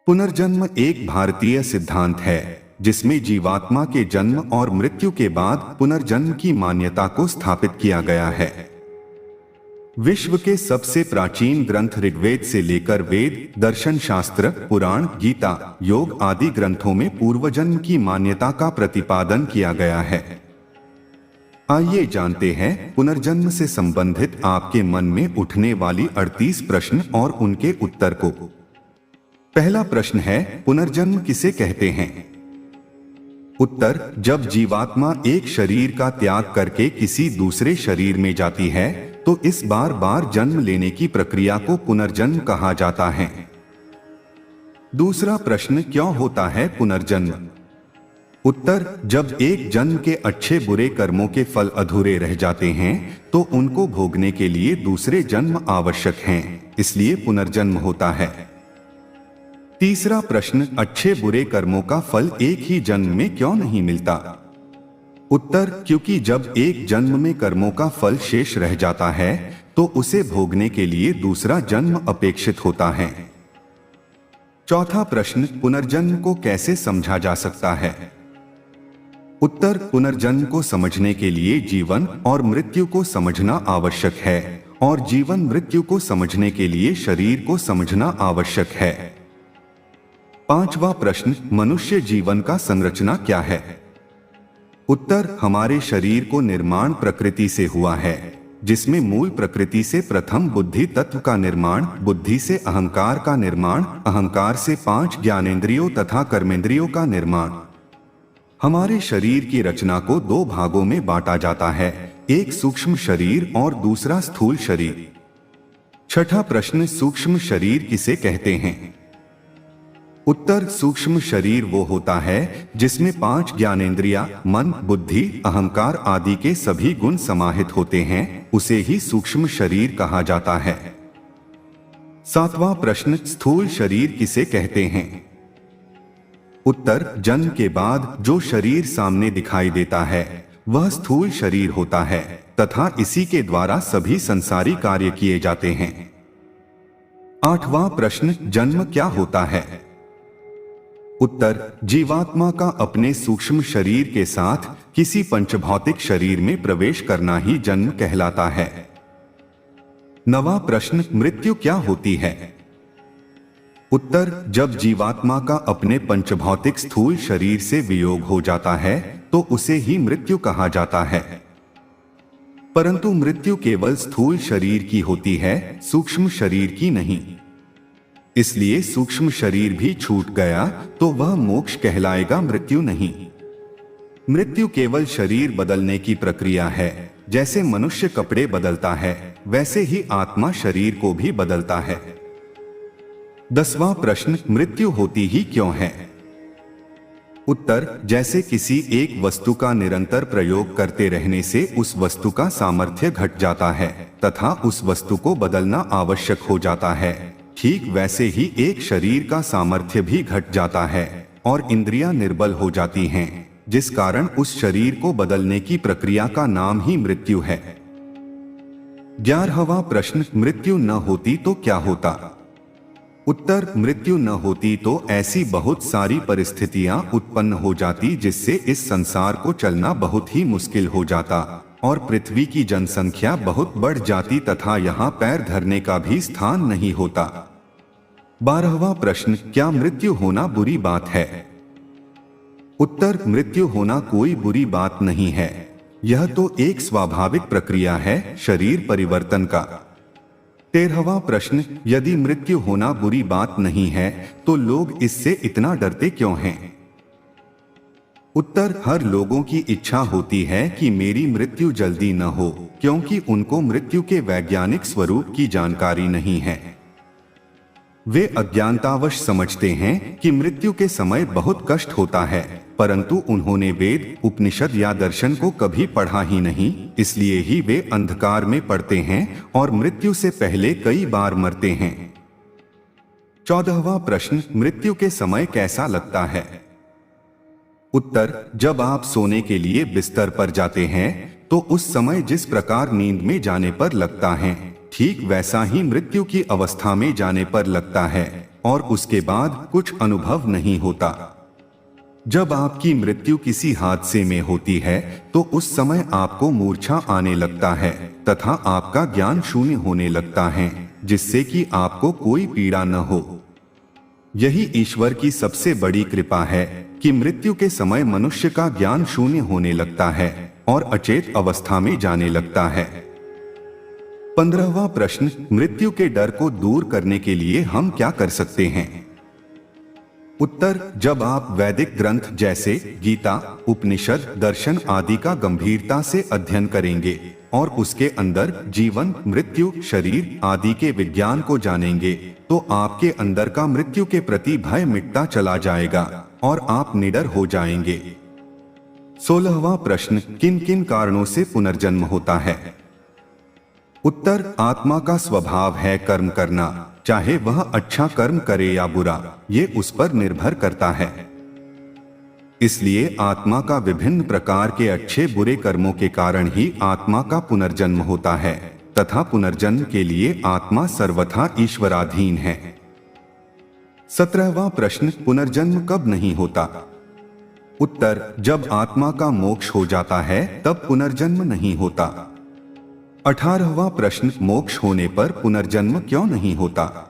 पुनर्जन्म एक भारतीय सिद्धांत है जिसमें जीवात्मा के जन्म और मृत्यु के बाद पुनर्जन्म की मान्यता को स्थापित किया गया है। विश्व के सबसे प्राचीन ग्रंथ ऋग्वेद से लेकर वेद, दर्शन शास्त्र, पुराण, गीता, योग आदि ग्रंथों में पूर्वजन्म की मान्यता का प्रतिपादन किया गया है। आइए जानते हैं पुनर्जन्म से संबंधित आपके मन में उठने वाली 38 प्रश्न और उनके उत्तर को। पहला प्रश्न है, पुनर्जन्म किसे कहते हैं? उत्तर, जब जीवात्मा एक शरीर का त्याग करके किसी दूसरे शरीर में जाती है तो इस बार बार जन्म लेने की प्रक्रिया को पुनर्जन्म कहा जाता है। दूसरा प्रश्न, क्यों होता है पुनर्जन्म? उत्तर, जब एक जन्म के अच्छे बुरे कर्मों के फल अधूरे रह जाते हैं तो उनको भोगने के लिए दूसरे जन्म आवश्यक हैं, इसलिए पुनर्जन्म होता है। तीसरा प्रश्न, अच्छे बुरे कर्मों का फल एक ही जन्म में क्यों नहीं मिलता? उत्तर, क्योंकि जब एक जन्म में कर्मों का फल शेष रह जाता है तो उसे भोगने के लिए दूसरा जन्म अपेक्षित होता है। चौथा प्रश्न, पुनर्जन्म को कैसे समझा जा सकता है? उत्तर, पुनर्जन्म को समझने के लिए जीवन और मृत्यु को समझना आवश्यक है और जीवन मृत्यु को समझने के लिए शरीर को समझना आवश्यक है। पांचवा प्रश्न, मनुष्य जीवन का संरचना क्या है? उत्तर, हमारे शरीर को निर्माण प्रकृति से हुआ है, जिसमें मूल प्रकृति से प्रथम बुद्धि तत्व का निर्माण, बुद्धि से अहंकार का निर्माण, अहंकार से 5 ज्ञानेंद्रियों तथा कर्मेंद्रियों का निर्माण। हमारे शरीर की रचना को 2 भागों में बांटा जाता है, एक सूक्ष्म शरीर और दूसरा स्थूल शरीर। छठा प्रश्न, सूक्ष्म शरीर किसे कहते हैं? उत्तर, सूक्ष्म शरीर वो होता है जिसमें 5 ज्ञानेंद्रियां, मन, बुद्धि, अहंकार आदि के सभी गुण समाहित होते हैं, उसे ही सूक्ष्म शरीर कहा जाता है। सातवां प्रश्न, स्थूल शरीर किसे कहते हैं? उत्तर, जन्म के बाद जो शरीर सामने दिखाई देता है वह स्थूल शरीर होता है तथा इसी के द्वारा सभी संसारी कार्य किए जाते हैं। आठवां प्रश्न, जन्म क्या होता है? उत्तर, जीवात्मा का अपने सूक्ष्म शरीर के साथ किसी पंचभौतिक शरीर में प्रवेश करना ही जन्म कहलाता है। नवां प्रश्न, मृत्यु क्या होती है? उत्तर, जब जीवात्मा का अपने पंचभौतिक स्थूल शरीर से वियोग हो जाता है तो उसे ही मृत्यु कहा जाता है। परंतु मृत्यु केवल स्थूल शरीर की होती है, सूक्ष्म शरीर की नहीं। इसलिए सूक्ष्म शरीर भी छूट गया तो वह मोक्ष कहलाएगा, मृत्यु नहीं। मृत्यु केवल शरीर बदलने की प्रक्रिया है। जैसे मनुष्य कपड़े बदलता है वैसे ही आत्मा शरीर को भी बदलता है। 10वां प्रश्न, मृत्यु होती ही क्यों है? उत्तर, जैसे किसी एक वस्तु का निरंतर प्रयोग करते रहने से उस वस्तु का सामर्थ्य घट जाता है तथा उस वस्तु को बदलना आवश्यक हो जाता है, ठीक वैसे ही एक शरीर का सामर्थ्य भी घट जाता है और इंद्रियां निर्बल हो जाती हैं, जिस कारण उस शरीर को बदलने की प्रक्रिया का नाम ही मृत्यु है। 11वां प्रश्न, मृत्यु न होती तो क्या होता? उत्तर, मृत्यु न होती तो ऐसी बहुत सारी परिस्थितियां उत्पन्न हो जाती जिससे इस संसार को चलना बहुत ही मुश्किल हो जाता और पृथ्वी की जनसंख्या बहुत बढ़ जाती तथा यहाँ पैर धरने का भी स्थान नहीं होता। 12वां प्रश्न, क्या मृत्यु होना बुरी बात है? उत्तर, मृत्यु होना कोई बुरी बात नहीं है, यह तो एक स्वाभाविक प्रक्रिया है शरीर परिवर्तन का। 13वां प्रश्न, यदि मृत्यु होना बुरी बात नहीं है तो लोग इससे इतना डरते क्यों हैं? उत्तर, हर लोगों की इच्छा होती है कि मेरी मृत्यु जल्दी न हो, क्योंकि उनको मृत्यु के वैज्ञानिक स्वरूप की जानकारी नहीं है। वे अज्ञानतावश समझते हैं कि मृत्यु के समय बहुत कष्ट होता है, परंतु उन्होंने वेद, उपनिषद या दर्शन को कभी पढ़ा ही नहीं, इसलिए ही वे अंधकार में पड़ते हैं और मृत्यु से पहले कई बार मरते हैं। 14वां प्रश्न, मृत्यु के समय कैसा लगता है? उत्तर, जब आप सोने के लिए बिस्तर पर जाते हैं तो उस समय जिस प्रकार नींद में जाने पर लगता है, ठीक वैसा ही मृत्यु की अवस्था में जाने पर लगता है। और उसके बाद कुछ अनुभव नहीं होता। जब आपकी मृत्यु किसी हादसे में होती है तो उस समय आपको मूर्छा आने लगता है तथा आपका ज्ञान शून्य होने लगता है, जिससे कि आपको कोई पीड़ा न हो। यही ईश्वर की सबसे बड़ी कृपा है कि मृत्यु के समय मनुष्य का ज्ञान शून्य होने लगता है और अचेत अवस्था में जाने लगता है। 15वां प्रश्न, मृत्यु के डर को दूर करने के लिए हम क्या कर सकते हैं? उत्तर, जब आप वैदिक ग्रंथ जैसे गीता, उपनिषद, दर्शन आदि का गंभीरता से अध्ययन करेंगे और उसके अंदर जीवन, मृत्यु, शरीर आदि के विज्ञान को जानेंगे तो आपके अंदर का मृत्यु के प्रति भय मिटता चला जाएगा और आप निडर हो जाएंगे। 16वां प्रश्न, किन किन कारणों से पुनर्जन्म होता है? उत्तर, आत्मा का स्वभाव है कर्म करना, चाहे वह अच्छा कर्म करे या बुरा, ये उस पर निर्भर करता है। इसलिए आत्मा का विभिन्न प्रकार के अच्छे बुरे कर्मों के कारण ही आत्मा का पुनर्जन्म होता है तथा पुनर्जन्म के लिए आत्मा सर्वथा ईश्वराधीन है। 17वां प्रश्न, पुनर्जन्म कब नहीं होता? उत्तर, जब आत्मा का मोक्ष हो जाता है तब पुनर्जन्म नहीं होता। 18वां प्रश्न, मोक्ष होने पर पुनर्जन्म क्यों नहीं होता?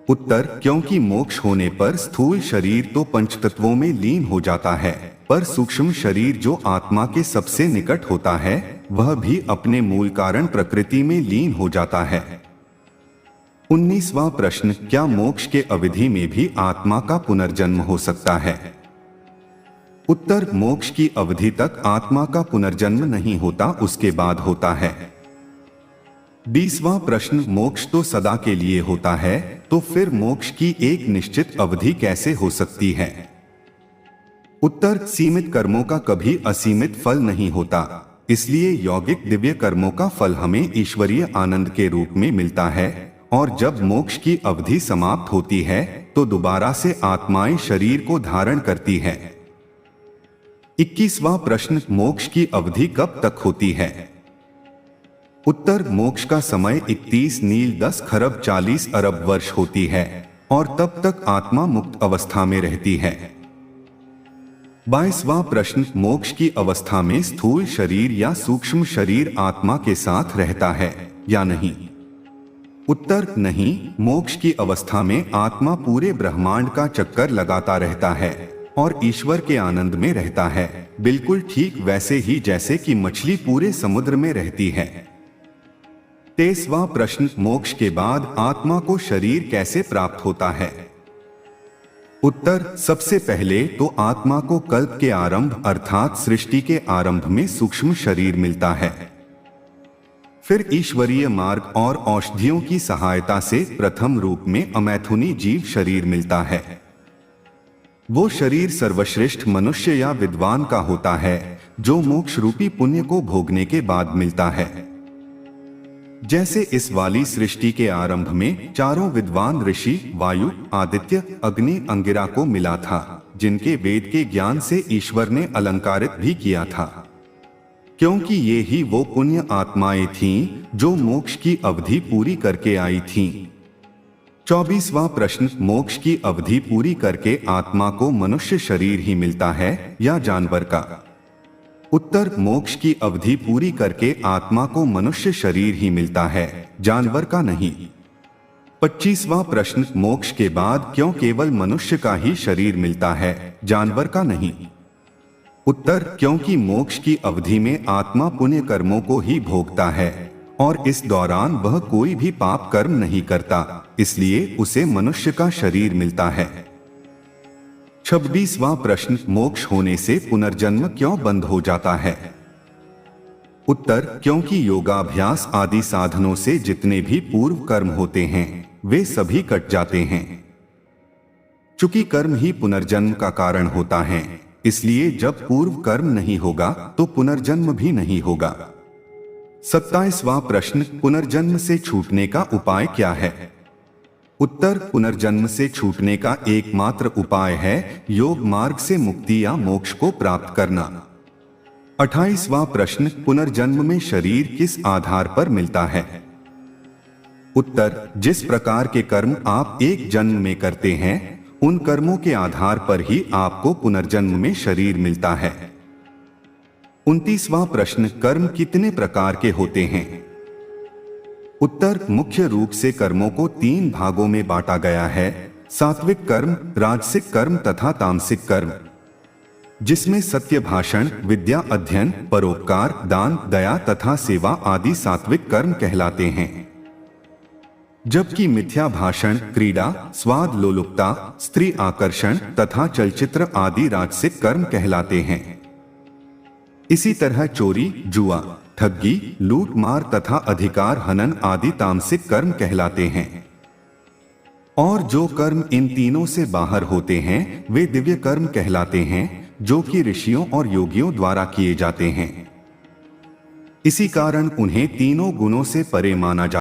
उत्तर, क्योंकि मोक्ष होने पर स्थूल शरीर तो पंचतत्वों में लीन हो जाता है, पर सूक्ष्म शरीर जो आत्मा के सबसे निकट होता है वह भी अपने मूल कारण प्रकृति में लीन हो जाता है। 19वां प्रश्न, क्या मोक्ष के अवधि में भी आत्मा का पुनर्जन्म हो सकता है? उत्तर, मोक्ष की अवधि तक आत्मा का पुनर्जन्म नहीं होता, उसके बाद होता है। 20वां प्रश्न, मोक्ष तो सदा के लिए होता है तो फिर मोक्ष की एक निश्चित अवधि कैसे हो सकती है? उत्तर, सीमित कर्मों का कभी असीमित फल नहीं होता, इसलिए यौगिक दिव्य कर्मों का फल हमें ईश्वरीय आनंद के रूप में मिलता है और जब मोक्ष की अवधि समाप्त होती है तो दोबारा से आत्माएं शरीर को धारण करती है। 21वां प्रश्न, मोक्ष की अवधि कब तक होती है? उत्तर, मोक्ष का समय 31 नील 10 खरब 40 अरब वर्ष होती है और तब तक आत्मा मुक्त अवस्था में रहती है। 22वां प्रश्न, मोक्ष की अवस्था में स्थूल शरीर या सूक्ष्म शरीर आत्मा के साथ रहता है या नहीं? उत्तर, नहीं, मोक्ष की अवस्था में आत्मा पूरे ब्रह्मांड का चक्कर लगाता रहता है और ईश्वर के आनंद में रहता है, बिल्कुल ठीक वैसे ही जैसे कि मछली पूरे समुद्र में रहती है। 23वां प्रश्न, मोक्ष के बाद आत्मा को शरीर कैसे प्राप्त होता है? उत्तर, सबसे पहले तो आत्मा को कल्प के आरंभ अर्थात सृष्टि के आरंभ में सूक्ष्म शरीर मिलता है। फिर ईश्वरीय मार्ग और औषधियों की सहायता से प्रथम रूप में अमैथुनी जीव शरीर मिलता है। वो शरीर सर्वश्रेष्ठ मनुष्य या विद्वान का होता है जो मोक्ष रूपी पुण्य को भोगने के बाद मिलता है। जैसे इस वाली सृष्टि के आरंभ में चारों विद्वान ऋषि वायु, आदित्य, अग्नि, अंगिरा को मिला था, जिनके वेद के ज्ञान से ईश्वर ने अलंकारित भी किया था, क्योंकि ये ही वो पुण्य आत्माएं थीं जो मोक्ष की अवधि पूरी करके आई थीं। 24वां प्रश्न, मोक्ष की अवधि पूरी करके आत्मा को मनुष्य शरीर ही मिलता है या जानवर का? उत्तर, मोक्ष की अवधि पूरी करके आत्मा को मनुष्य शरीर ही मिलता है, जानवर का नहीं। 25वां प्रश्न, मोक्ष के बाद क्यों केवल मनुष्य का ही शरीर मिलता है, जानवर का नहीं? उत्तर, क्योंकि मोक्ष की अवधि में आत्मा पुण्य कर्मों को ही भोगता है और इस दौरान वह कोई भी पाप कर्म नहीं करता, इसलिए उसे मनुष्य का शरीर मिलता है। 26वां प्रश्न, मोक्ष होने से पुनर्जन्म क्यों बंद हो जाता है? उत्तर, क्योंकि योगाभ्यास आदि साधनों से जितने भी पूर्व कर्म होते हैं वे सभी कट जाते हैं। चूंकि कर्म ही पुनर्जन्म का कारण होता है, इसलिए जब पूर्व कर्म नहीं होगा तो पुनर्जन्म भी नहीं होगा। 27वां प्रश्न, पुनर्जन्म से छूटने का उपाय क्या है? उत्तर, पुनर्जन्म से छूटने का एकमात्र उपाय है योग मार्ग से मुक्ति या मोक्ष को प्राप्त करना। 28वां प्रश्न, पुनर्जन्म में शरीर किस आधार पर मिलता है? उत्तर, जिस प्रकार के कर्म आप एक जन्म में करते हैं उन कर्मों के आधार पर ही आपको पुनर्जन्म में शरीर मिलता है। 29वां प्रश्न, कर्म कितने प्रकार के होते हैं? उत्तर, मुख्य रूप से कर्मों को 3 भागों में बांटा गया है, सात्विक कर्म, राजसिक कर्म तथा तामसिक कर्म, जिसमें सत्य भाषण, विद्या अध्ययन, परोपकार, दान, दया तथा सेवा आदि सात्विक कर्म कहलाते हैं, जबकि मिथ्या भाषण, क्रीड़ा, स्वाद लोलुपता, स्त्री आकर्षण तथा चलचित्र आदि राजसिक कर्म कहलाते हैं। इसी तरह चोरी, जुआ, ठगी, लूट मार तथा अधिकार हनन आदि तामसिक कर्म कहलाते हैं। और जो कर्म इन तीनों से बाहर होते हैं वे दिव्य कर्म कहलाते हैं, जो कि ऋषियों और योगियों द्वारा किए जाते हैं। इसी कारण उन्हें तीनों गुणों से परे माना जाता है।